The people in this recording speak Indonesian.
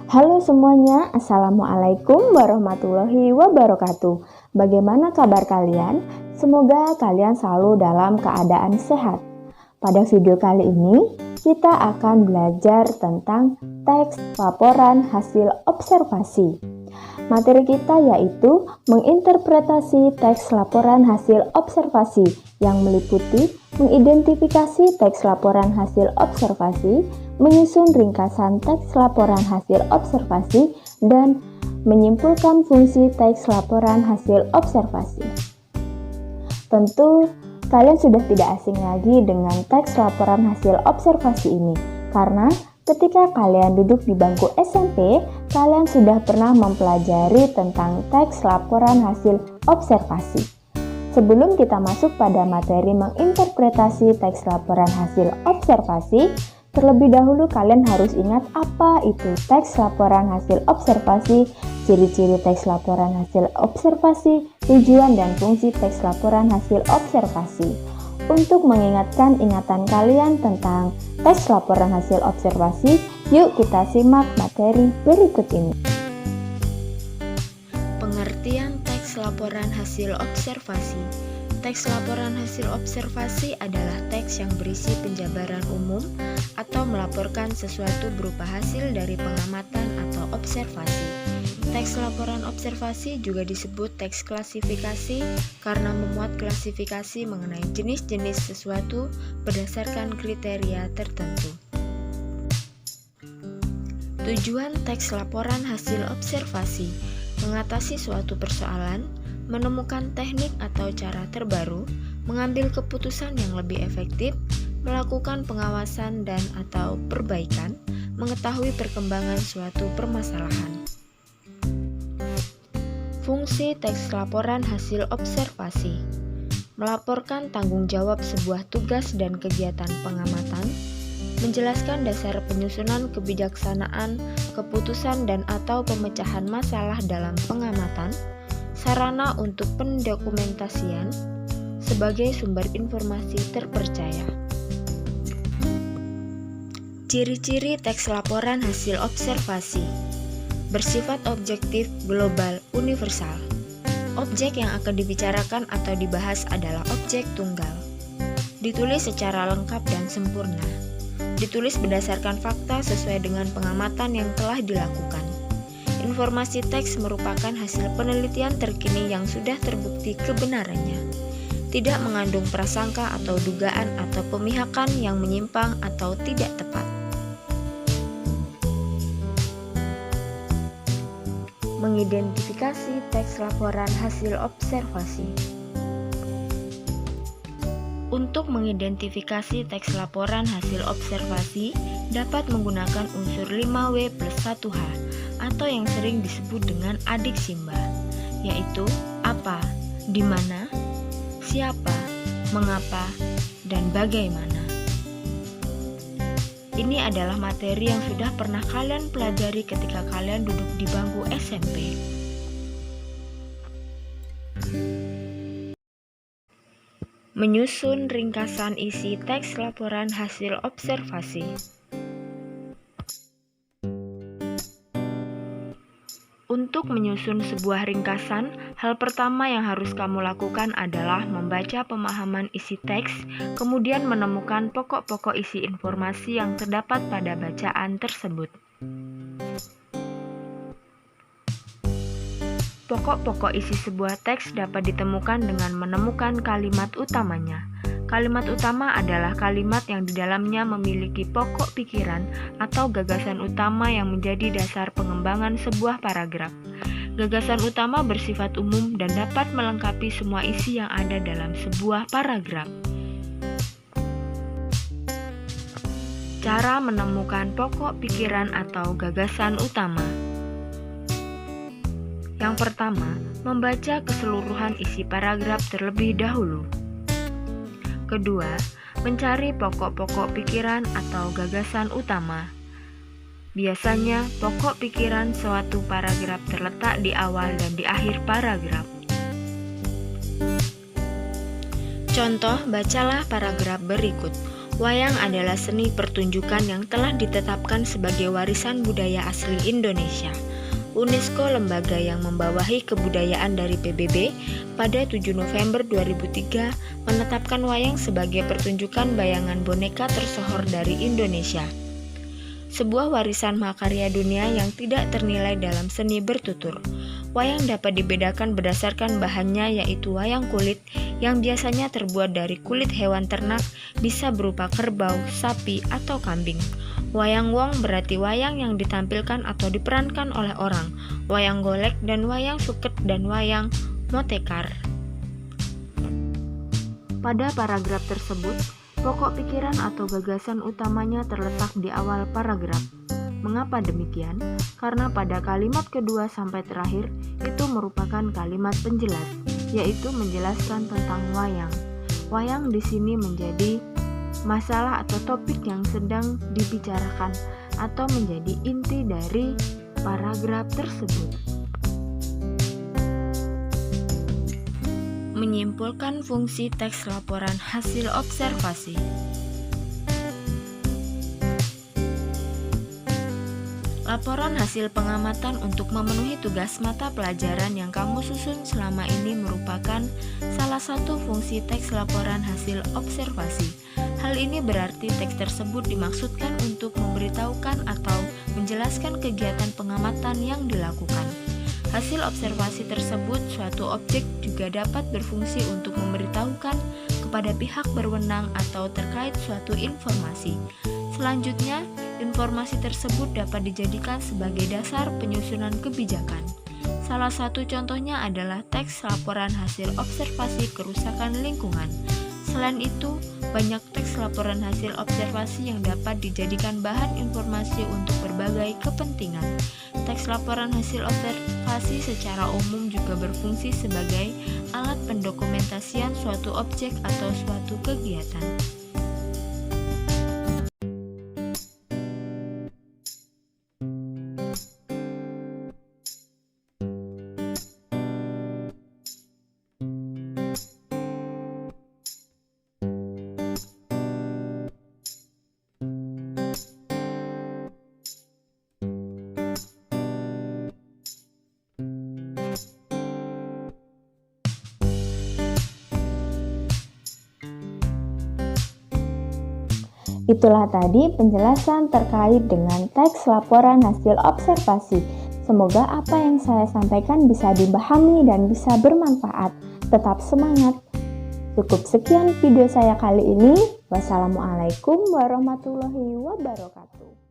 Halo semuanya, Assalamualaikum warahmatullahi wabarakatuh. Bagaimana kabar kalian? Semoga kalian selalu dalam keadaan sehat. Pada video kali ini, kita akan belajar tentang teks laporan hasil observasi. Materi kita yaitu menginterpretasi teks laporan hasil observasi yang meliputi mengidentifikasi teks laporan hasil observasi, menyusun ringkasan teks laporan hasil observasi, dan menyimpulkan fungsi teks laporan hasil observasi. Tentu, kalian sudah tidak asing lagi dengan teks laporan hasil observasi ini, karena ketika kalian duduk di bangku SMP, kalian sudah pernah mempelajari tentang teks laporan hasil observasi. Sebelum kita masuk pada materi menginterpretasi teks laporan hasil observasi, terlebih dahulu kalian harus ingat apa itu teks laporan hasil observasi, ciri-ciri teks laporan hasil observasi, tujuan dan fungsi teks laporan hasil observasi. Untuk mengingatkan ingatan kalian tentang teks laporan hasil observasi, yuk kita simak materi berikut ini. Pengertian teks laporan hasil observasi. Teks laporan hasil observasi adalah teks yang berisi penjabaran umum atau melaporkan sesuatu berupa hasil dari pengamatan atau observasi. Teks laporan observasi juga disebut teks klasifikasi karena memuat klasifikasi mengenai jenis-jenis sesuatu berdasarkan kriteria tertentu. Tujuan teks laporan hasil observasi: mengatasi suatu persoalan, menemukan teknik atau cara terbaru, mengambil keputusan yang lebih efektif, melakukan pengawasan dan atau perbaikan, mengetahui perkembangan suatu permasalahan. Fungsi teks laporan hasil observasi: melaporkan tanggung jawab sebuah tugas dan kegiatan pengamatan, menjelaskan dasar penyusunan kebijaksanaan, keputusan dan atau pemecahan masalah dalam pengamatan, sarana untuk pendokumentasian, sebagai sumber informasi terpercaya. Ciri-ciri teks laporan hasil observasi: bersifat objektif, global, universal. Objek yang akan dibicarakan atau dibahas adalah objek tunggal. Ditulis secara lengkap dan sempurna. Ditulis berdasarkan fakta sesuai dengan pengamatan yang telah dilakukan. Informasi teks merupakan hasil penelitian terkini yang sudah terbukti kebenarannya. Tidak mengandung prasangka atau dugaan atau pemihakan yang menyimpang atau tidak tepat. Mengidentifikasi teks laporan hasil observasi. Untuk mengidentifikasi teks laporan hasil observasi dapat menggunakan unsur 5W plus 1H atau yang sering disebut dengan adik Simba, yaitu apa, di mana, siapa, mengapa, dan bagaimana. Ini adalah materi yang sudah pernah kalian pelajari ketika kalian duduk di bangku SMP. Menyusun ringkasan isi teks laporan hasil observasi. Untuk menyusun sebuah ringkasan, hal pertama yang harus kamu lakukan adalah membaca pemahaman isi teks, kemudian menemukan pokok-pokok isi informasi yang terdapat pada bacaan tersebut. Pokok-pokok isi sebuah teks dapat ditemukan dengan menemukan kalimat utamanya. Kalimat utama adalah kalimat yang di dalamnya memiliki pokok pikiran atau gagasan utama yang menjadi dasar pengembangan sebuah paragraf. Gagasan utama bersifat umum dan dapat melengkapi semua isi yang ada dalam sebuah paragraf. Cara menemukan pokok pikiran atau gagasan utama. Yang pertama, membaca keseluruhan isi paragraf terlebih dahulu. Kedua, mencari pokok-pokok pikiran atau gagasan utama. Biasanya, pokok pikiran suatu paragraf terletak di awal dan di akhir paragraf. Contoh, bacalah paragraf berikut. Wayang adalah seni pertunjukan yang telah ditetapkan sebagai warisan budaya asli Indonesia. UNESCO, lembaga yang membawahi kebudayaan dari PBB, pada 7 November 2003 menetapkan wayang sebagai pertunjukan bayangan boneka tersohor dari Indonesia. Sebuah warisan mahakarya dunia yang tidak ternilai dalam seni bertutur. Wayang dapat dibedakan berdasarkan bahannya, yaitu wayang kulit yang biasanya terbuat dari kulit hewan ternak, bisa berupa kerbau, sapi, atau kambing. Wayang wong berarti wayang yang ditampilkan atau diperankan oleh orang. Wayang golek dan wayang suket dan wayang motekar. Pada paragraf tersebut, pokok pikiran atau gagasan utamanya terletak di awal paragraf. Mengapa demikian? Karena pada kalimat kedua sampai terakhir itu merupakan kalimat penjelas, yaitu menjelaskan tentang wayang. Wayang di sini menjadi masalah atau topik yang sedang dibicarakan atau menjadi inti dari paragraf tersebut. Menyimpulkan fungsi teks laporan hasil observasi. Laporan hasil pengamatan untuk memenuhi tugas mata pelajaran yang kamu susun selama ini merupakan salah satu fungsi teks laporan hasil observasi. Hal ini berarti teks tersebut dimaksudkan untuk memberitahukan atau menjelaskan kegiatan pengamatan yang dilakukan. Hasil observasi tersebut, suatu objek juga dapat berfungsi untuk memberitahukan kepada pihak berwenang atau terkait suatu informasi. Selanjutnya, informasi tersebut dapat dijadikan sebagai dasar penyusunan kebijakan. Salah satu contohnya adalah teks laporan hasil observasi kerusakan lingkungan. Selain itu, banyak teks laporan hasil observasi yang dapat dijadikan bahan informasi untuk berbagai kepentingan. Teks laporan hasil observasi secara umum juga berfungsi sebagai alat pendokumentasian suatu objek atau suatu kegiatan. Itulah tadi penjelasan terkait dengan teks laporan hasil observasi. Semoga apa yang saya sampaikan bisa dipahami dan bisa bermanfaat. Tetap semangat! Cukup sekian video saya kali ini. Wassalamualaikum warahmatullahi wabarakatuh.